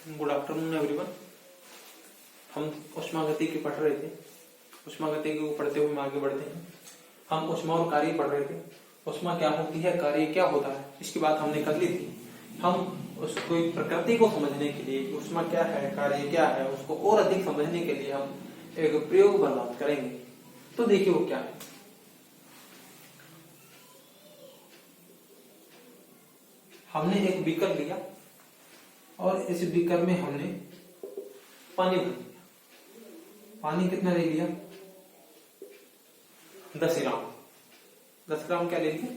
Good afternoon everyone. हम ऊष्मागतिकी पढ़ रहे थे। ऊष्मागतिकी को पढ़ते हुए हम आगे बढ़ते हैं। हम ऊष्मा और कार्य पढ़ रहे थे। ऊष्मा क्या होती है, कार्य क्या होता है, इसकी बात हमने कर ली थी। हम उसको प्रकृति को समझने के लिए, ऊष्मा क्या है, कार्य क्या है, उसको और अधिक समझने के लिए हम एक प्रयोग पर बात करेंगे। तो देखिए वो क्या है। हमने एक बीकर लिया और इस बीकर में हमने पानी भर दिया। पानी कितना ले लिया? 10 ग्राम। 10 ग्राम क्या ले लिया?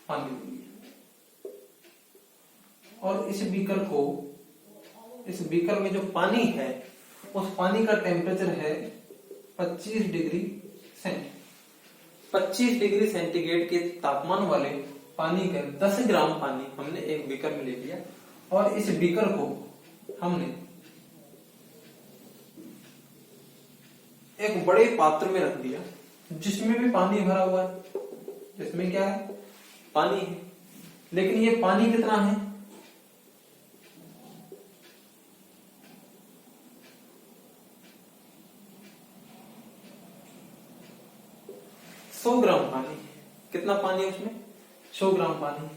पानी ले लिया। और इस बीकर में जो पानी है, उस पानी का टेम्परेचर है 25 डिग्री सेंटीग्रेड। 25 डिग्री सेंटीग्रेड के तापमान वाले पानी का 10 ग्राम पानी हमने एक बीकर में ले लिया और इस बीकर को हमने एक बड़े पात्र में रख दिया जिसमें भी पानी भरा हुआ है। इसमें क्या है? पानी है। लेकिन ये पानी कितना है? 100 ग्राम पानी। कितना पानी है उसमें? 100 ग्राम पानी।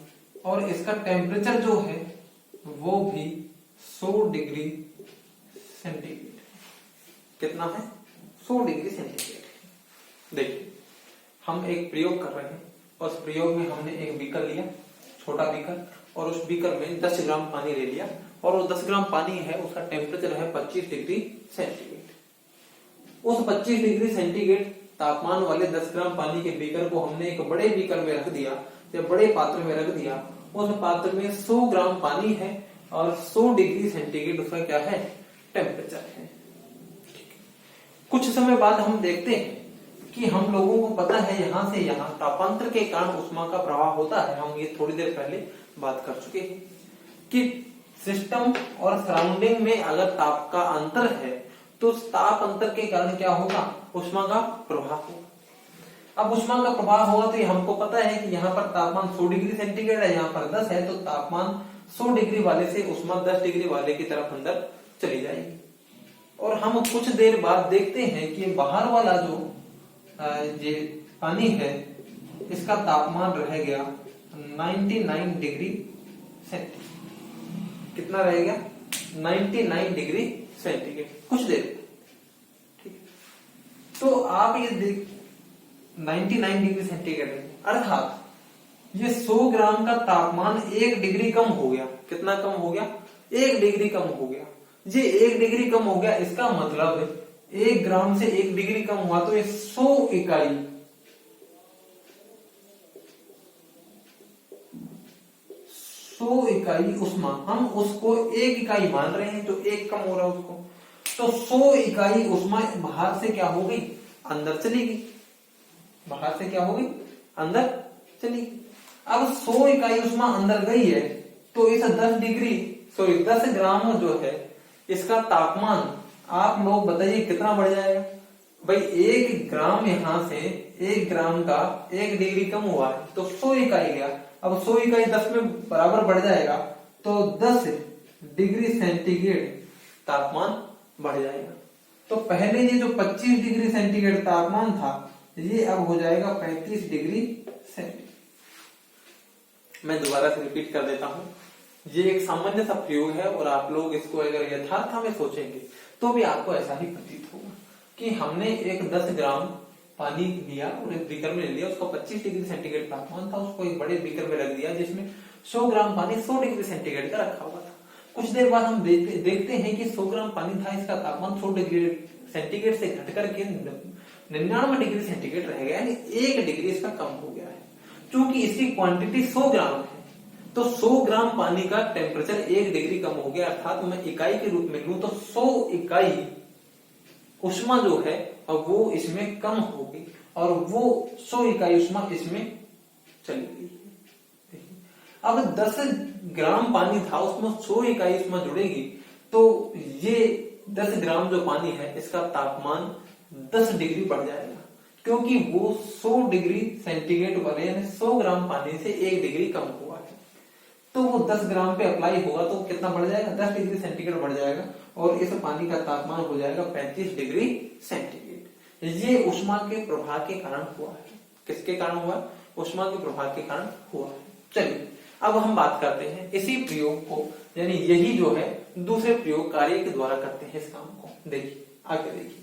और इसका टेम्परेचर जो है वो भी 100 डिग्री सेंटीग्रेड। कितना है? 100 डिग्री सेंटीग्रेड। देखिए हम एक प्रयोग कर रहे हैं और उस प्रयोग में हमने एक बीकर लिया, छोटा बीकर, और उस बीकर में 10 ग्राम पानी ले लिया और वो 10 ग्राम पानी है, उसका टेम्परेचर है 25 डिग्री सेंटीग्रेड। उस 25 डिग्री सेंटीग्रेड तापमान वाले 10 ग्राम पानी के बीकर को हमने एक बड़े बीकर में रख दिया, या बड़े पात्र में रख दिया। उस पात्र में 100 ग्राम पानी है और 100 डिग्री सेंटीग्रेड उसका क्या है? टेम्परेचर है। कुछ समय बाद हम देखते हैं कि हम लोगों को पता है यहां से यहां तापांतर के कारण ऊष्मा का प्रवाह होता है। हम ये थोड़ी देर पहले बात कर चुके हैं कि सिस्टम और सराउंडिंग में अगर ताप का अंतर है तो ताप अंतर के कारण क्या होगा? ऊष्मा का प्रवाह होगा। अब ऊष्मा का प्रवाह होगा तो हमको पता है कि यहाँ पर तापमान 100 डिग्री सेंटीग्रेड है, यहाँ पर 10 है, तो तापमान 100 डिग्री वाले से ऊष्मा 10 डिग्री वाले की तरफ अंदर चली जाएगी। और हम कुछ देर बाद देखते हैं कि बाहर वाला जो ये पानी है, इसका तापमान रह गया 99 डिग्री सेंटीग्रेड। कितना रह गया? 99 डिग्री सेंटीग्रेड। कुछ देर, ठीक। तो आप ये देख 99 डिग्री सेंटीग्रेड, अर्थात ये 100 ग्राम का तापमान 1 डिग्री कम हो गया। कितना कम हो गया? 1 डिग्री कम हो गया। ये 1 डिग्री कम हो गया, इसका मतलब 1 ग्राम से 1 डिग्री कम हुआ तो ये 100 इकाई ऊष्मा, हम उसको 1 इकाई मान रहे हैं, तो 1 कम हो रहा है उसको, तो 100 इकाई ऊष्मा बाहर से क्या हो गई? अंदर चली गई। बाहर से क्या हो गई? अंदर चली गई। अब 100 इकाई ऊष्मा अंदर गई है तो इस 10 ग्राम जो है इसका तापमान आप लोग बताइए कितना बढ़ जाएगा? भाई 1 ग्राम यहां से 1 ग्राम का 1 डिग्री कम हुआ है तो 100 इकाई गया। अब 100 इकाई 10 में बराबर बढ़ जाएगा तो 10 डिग्री सेंटीग्रेड तापमान बढ़ जाएगा। तो पहले ये जो 25 डिग्री सेंटीग्रेड तापमान था, ये अब हो जाएगा 35 डिग्री सेंटीग्रेड। मैं दोबारा से रिपीट कर देता हूं। ये एक सामान्य सा प्रयोग है और आप लोग इसको अगर यथार्थ में सोचेंगे तो भी आपको ऐसा ही प्रतीत होगा कि हमने एक 10 ग्राम पानी लिया और एक बीकर में ले लिया, उसका 25 डिग्री सेंटीग्रेड तापमान था, उसको एक बड़े बीकर में रख दिया जिसमें 100 ग्राम पानी 100 डिग्री सेंटीग्रेड का रखा हुआ था। कुछ देर बाद हम देखते हैं कि 100 ग्राम पानी था, इसका तापमान 100 डिग्री सेंटीग्रेड से घट करके 99 डिग्री सेंटीग्रेड रह गया, यानी 1 डिग्री इसका कम हो गया है। क्योंकि इसकी क्वांटिटी 100 ग्राम है तो 100 ग्राम पानी का टेम्परेचर 1 डिग्री कम हो गया, अर्थात मैं इकाई के रूप में लूं तो 100 इकाई ऊष्मा जो है वो इसमें कम होगी और वो 100 इकाई ऊष्मा इसमें चली गई। अब 10 ग्राम पानी था, उसमें 100 इकाई ऊष्मा जुड़ेगी तो ये 10 ग्राम जो पानी है इसका तापमान 10 डिग्री बढ़ जाएगा, क्योंकि वो 100 डिग्री सेंटीग्रेड वाले यानी 100 ग्राम पानी से 1 डिग्री कम हुआ है। तो वो 10 ग्राम पे अप्लाई होगा तो कितना बढ़ जाएगा, 10 डिग्री सेंटीग्रेड बढ़ जाएगा और इस पानी का तापमान हो जाएगा 35 डिग्री सेंटीग्रेड। ये ऊष्मा के प्रवाह के कारण हुआ है। किसके कारण हुआ? ऊष्मा के प्रवाह के कारण हुआ है। चलिए अब हम बात करते हैं इसी प्रयोग को, यानी यही जो है दूसरे प्रयोग कार्य के द्वारा करते हैं इस काम को। देखिए आगे देखिए।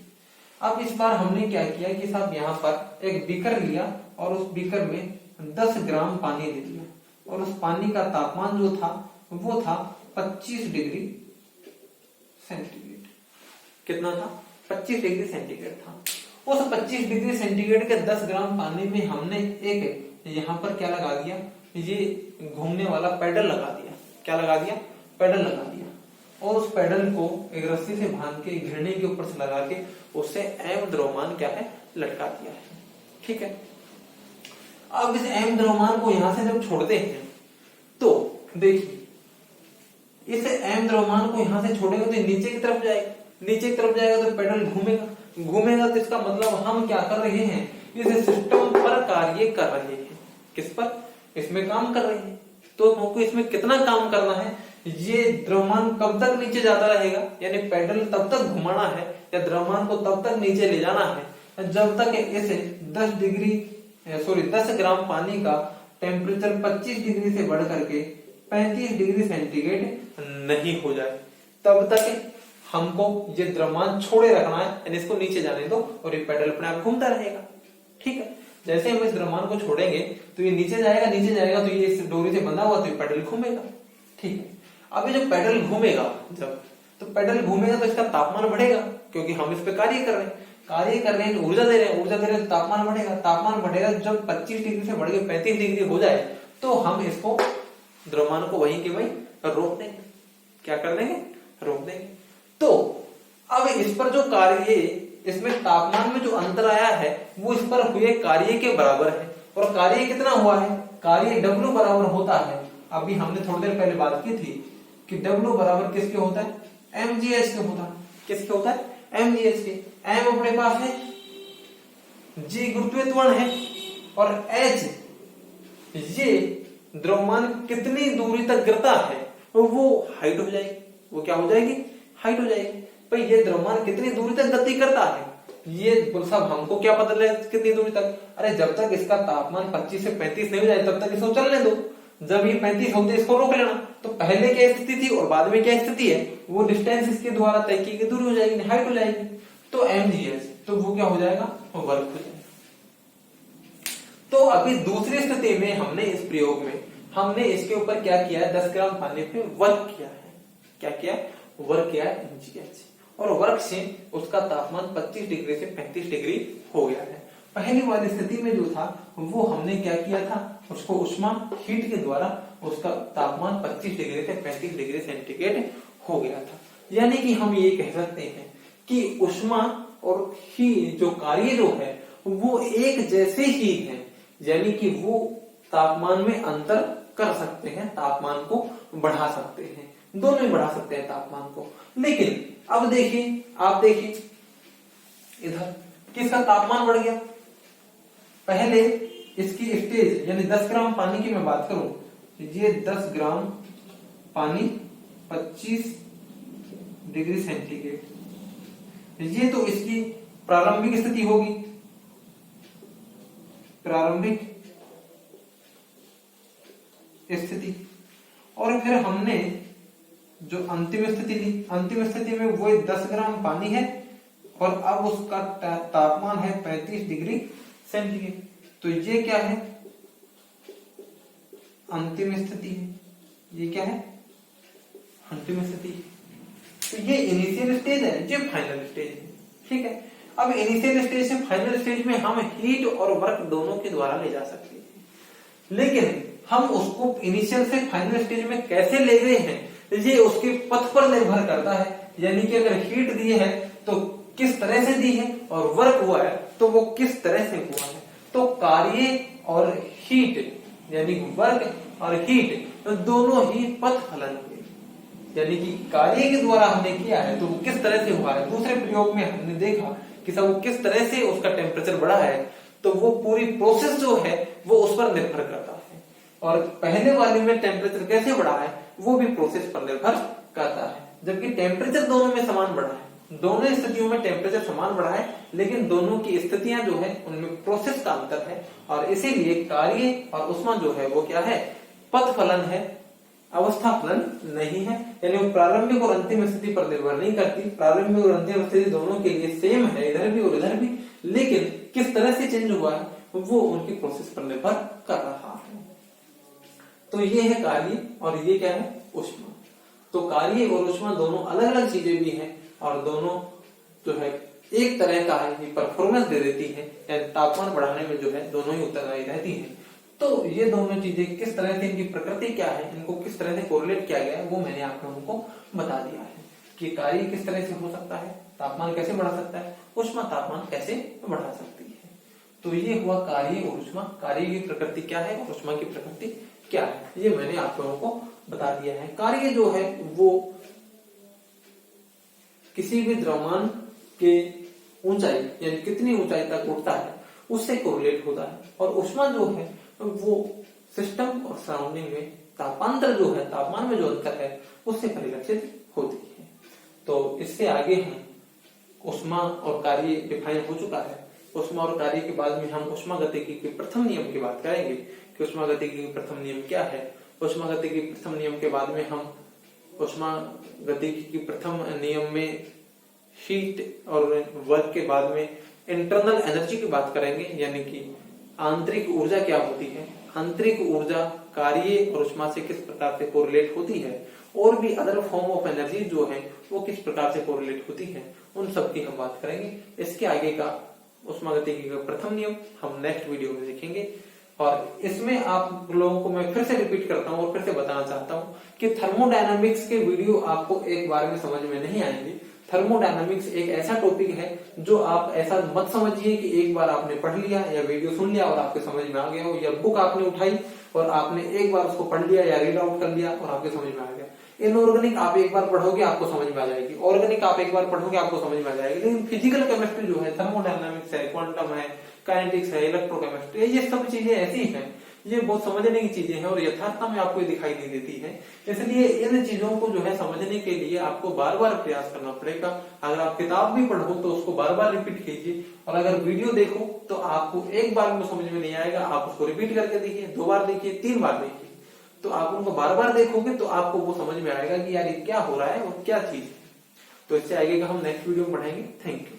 अब इस बार हमने क्या किया कि साहब यहाँ पर एक बीकर लिया और उस बीकर में 10 ग्राम पानी दे दिया और उस पानी का तापमान जो था वो था 25 डिग्री सेंटीग्रेड। कितना था? 25 डिग्री सेंटीग्रेड था। उस 25 डिग्री सेंटीग्रेड के 10 ग्राम पानी में हमने एक यहाँ पर क्या लगा दिया, ये घूमने वाला पैडल लगा दिया। क्या लगा दिया? पैडल लगा दिया। और उस पैडल को एक रस्सी से बांध के घिरने के ऊपर से लगा के उससे एम द्रव्यमान क्या है, लटका दिया है। ठीक है। अब इस एम द्रव्यमान को यहां से जब छोड़ते हैं तो देखिए इस एम द्रव्यमान को यहां से छोड़ेंगे तो नीचे की तरफ जाएगा। नीचे की तरफ जाएगा तो पैडल घूमेगा तो इसका मतलब हम क्या कर रहे हैं, इस सिस्टम पर कार्य कर रहे हैं। किस पर? इसमें काम कर रहे हैं। तो हमको इसमें कितना काम करना है, ये द्रव्यमान कब तक नीचे जाता रहेगा, यानी पैडल तब तक घुमाना है या द्रव्यमान को तब तक नीचे ले जाना है जब तक इसे 10 ग्राम पानी का टेम्परेचर 25 डिग्री से बढ़ करके 35 डिग्री सेंटीग्रेड नहीं हो जाए। तब तक हमको ये द्रव्यमान छोड़े रखना है, यानी इसको नीचे जाने दो और ये पैडल अपने आप घूमता रहेगा। ठीक है। जैसे हम इस द्रव्यमान को छोड़ेंगे तो ये नीचे जाएगा तो ये इस डोरी से बंधा हुआ तो ये पैडल घूमेगा। ठीक है। अब ये जब पैडल घूमेगा तो पैडल घूमेगा तो इसका तापमान बढ़ेगा, क्योंकि हम इस पे कार्य कर रहे हैं तो ऊर्जा दे रहे हैं तो तापमान बढ़ेगा। जब 25 डिग्री से बढ़ के 35 डिग्री हो जाए तो हम इसको द्रव्यमान को वहीं के वहीं रोक देंगे। क्या कर देंगे? रोक देंगे। तो अब इस पर जो कार्य, इसमें तापमान में जो अंतर आया है वो इस पर हुए कार्य के बराबर है। और कार्य कितना हुआ है? कार्य W बराबर होता है, अभी हमने थोड़ी देर पहले बात की थी कि W बराबर किसके होता है? mgh के होता है। किसके होता है? mgh के। m अपने पास है, g गुरुत्वीय त्वरण है और h ये द्रव्यमान कितनी दूरी तक गिरता है वो हाइट हो जाएगी। वो क्या हो जाएगी? हाइट हो जाएगी। भाई ये द्रव्यमान कितनी दूरी तक गति करता है, ये साहब हमको क्या पता चले कितनी दूरी तक? अरे जब तक इसका तापमान 25 से 35 नहीं हो जाए तब तक इसको चलने दो। जब ये 35 होते इसको रोक लेना। तो पहले क्या स्थिति थी और बाद में क्या स्थिति है, वो डिस्टेंस इसके द्वारा तय की गई दूरी हो जाएगी, हाइट हो जाएगी। तो mgh तो वो क्या हो जाएगा? वर्क हो जाएगा। तो अभी दूसरी स्थिति में हमने इस प्रयोग में हमने इसके ऊपर क्या किया है, 10 ग्राम पानी पे वर्क किया है। क्या किया? वर्क किया है mgh। और वर्क से उसका तापमान 25 डिग्री से 35 डिग्री हो गया है। पहली वाली स्थिति में जो था वो हमने क्या किया था, उसको ऊष्मा हीट के द्वारा उसका तापमान 25 डिग्री से 35 डिग्री सेंटीग्रेड हो गया था। यानी कि हम ये कह सकते हैं कि ऊष्मा और ही जो कार्य जो है वो एक जैसे ही है, यानी कि वो तापमान में अंतर कर सकते हैं, तापमान को बढ़ा सकते हैं, दोनों ही बढ़ा सकते हैं तापमान को। लेकिन अब देखिए, आप देखिए इधर किसका तापमान बढ़ गया? पहले इसकी स्टेज यानी 10 ग्राम पानी की मैं बात करूं, ये 10 ग्राम पानी 25 डिग्री सेंटीग्रेड, ये तो इसकी प्रारंभिक स्थिति होगी। प्रारंभिक स्थिति। और फिर हमने जो अंतिम स्थिति ली, अंतिम स्थिति में वो 10 ग्राम पानी है और अब उसका तापमान है 35 डिग्री सेंटीग्रेड। तो ये क्या है? अंतिम स्थिति है। ये क्या है? अंतिम स्थिति। तो ये इनिशियल स्टेज है, ये फाइनल स्टेज है। ठीक है। अब इनिशियल स्टेज से फाइनल स्टेज में हम हीट और वर्क दोनों के द्वारा ले जा सकते हैं, लेकिन हम उसको इनिशियल से फाइनल स्टेज में कैसे ले गए हैं ये उसके पथ पर निर्भर करता है। यानी कि अगर हीट दी है तो किस तरह से दी है और वर्क हुआ है तो वो किस तरह से हुआ है। तो कार्य और हीट यानी वर्क और हीट तो दोनों ही पथ फलन हुए, यानी कि कार्य के द्वारा हमने किया है तो वो किस तरह से हुआ है। दूसरे प्रयोग में हमने देखा कि सब वो किस तरह से उसका टेम्परेचर बढ़ा है, तो वो पूरी प्रोसेस जो है वो उस पर निर्भर करता है। और पहले वाले में टेम्परेचर कैसे बढ़ा है वो भी प्रोसेस पर निर्भर करता है। जबकि टेम्परेचर दोनों में समान बढ़ा है, दोनों स्थितियों में टेम्परेचर समान बढ़ा है, लेकिन दोनों की स्थितियां जो है उनमें प्रोसेस का अंतर है, और इसीलिए कार्य और ऊष्मा जो है वो क्या है, पथ फलन है, अवस्था फलन नहीं है। यानी वो प्रारंभिक और अंतिम स्थिति पर निर्भर नहीं करती, प्रारंभिक और अंतिम स्थिति दोनों के लिए सेम है, इधर भी और इधर भी, लेकिन किस तरह से चेंज हुआ है वो उनकी प्रोसेस पर निर्भर कर रहा है। तो ये है कार्य और ये क्या है, ऊष्मा। तो कार्य और ऊष्मा दोनों अलग अलग चीजें भी हैं, और दोनों जो है एक तरह का है, ये परफॉर्मेंस दे देती है, यानी तापमान बढ़ाने में जो है दोनों ही उत्तरदायी रहती हैं। तो ये दोनों चीजें किस तरह से, इनकी प्रकृति क्या है, इनको किस तरह से कोरिलेट किया गया है वो मैंने आप लोगों को बता दिया है कि कार्य किस तरह से हो सकता है, तापमान कैसे बढ़ा सकता है, ऊष्मा तापमान कैसे बढ़ा सकती है। तो ये हुआ कार्य और ऊष्मा, कार्य की प्रकृति क्या है और ऊष्मा की प्रकृति क्या है, ये मैंने आप लोगों को बता दिया है। कार्य जो है वो किसी भी द्रव्यमान के ऊंचाई यानी कितनी ऊंचाई तक उठता है उससे कोरिलेट होता है, और ऊष्मा जो है वो सिस्टम और सराउंडिंग में तापांतर जो है, तापमान में जो अंतर है उससे परिलक्षित होती है। तो इससे आगे हम ऊष्मा और कार्य डिफाइन हो चुका है। ऊष्मा और कार्य के बाद में हम ऊष्मागतिकी के प्रथम नियम की बात करेंगे कि ऊष्मागतिकी के प्रथम नियम क्या है। ऊष्मागतिकी के प्रथम नियम के बाद में हम ऊष्मागतिकी के प्रथम नियम में हीट और वर्क के बाद में इंटरनल एनर्जी की बात करेंगे, यानी कि आंतरिक ऊर्जा क्या होती है, आंतरिक ऊर्जा कार्य और ऊष्मा से किस प्रकार से कोरिलेट होती है, और भी अदर फॉर्म ऑफ एनर्जी जो है वो किस प्रकार से कोरिलेट होती है, उन सब की हम बात करेंगे। इसके आगे का ऊष्मागतिकी का प्रथम नियम हम नेक्स्ट वीडियो में देखेंगे। और इसमें आप लोगों को मैं फिर से रिपीट करता हूँ और फिर से बताना चाहता हूँ कि थर्मोडायनामिक्स के वीडियो आपको एक बार में समझ में नहीं आएंगे। थर्मोडायनामिक्स एक ऐसा टॉपिक है जो आप ऐसा मत समझिए कि एक बार आपने पढ़ लिया या वीडियो सुन लिया और आपके समझ में आ गया हो, या बुक आपने उठाई और आपने एक बार उसको पढ़ लिया या रीड आउट कर लिया और आपके समझ में आ गया। इनऑर्गेनिक आप एक बार पढ़ोगे आपको समझ में आ जाएगी, ऑर्गेनिक आप एक बार पढ़ोगे आपको समझ में आ जाएगी, लेकिन फिजिकल केमिस्ट्री जो है, थर्मोडायनामिक्स है, क्वांटम है, काइनेटिक्स है, इलेक्ट्रोकेमिस्ट्री, ये सब चीजें ऐसी हैं, ये बहुत समझने की चीजें हैं और यथार्थता में आपको दिखाई नहीं देती है। इसलिए इन चीजों को जो है समझने के लिए आपको बार बार प्रयास करना पड़ेगा। अगर आप किताब भी पढ़ो तो उसको बार बार रिपीट कीजिए, और अगर वीडियो देखो तो आपको एक बार में समझ में नहीं आएगा, आप उसको रिपीट करके देखिए, 2 बार देखिए, 3 बार देखिए, तो आप उनको बार बार देखोगे तो आपको वो समझ में आएगा कि यार ये क्या हो रहा है और क्या चीज है। तो इससे आगे का हम नेक्स्ट वीडियो में पढ़ेंगे। Thank you.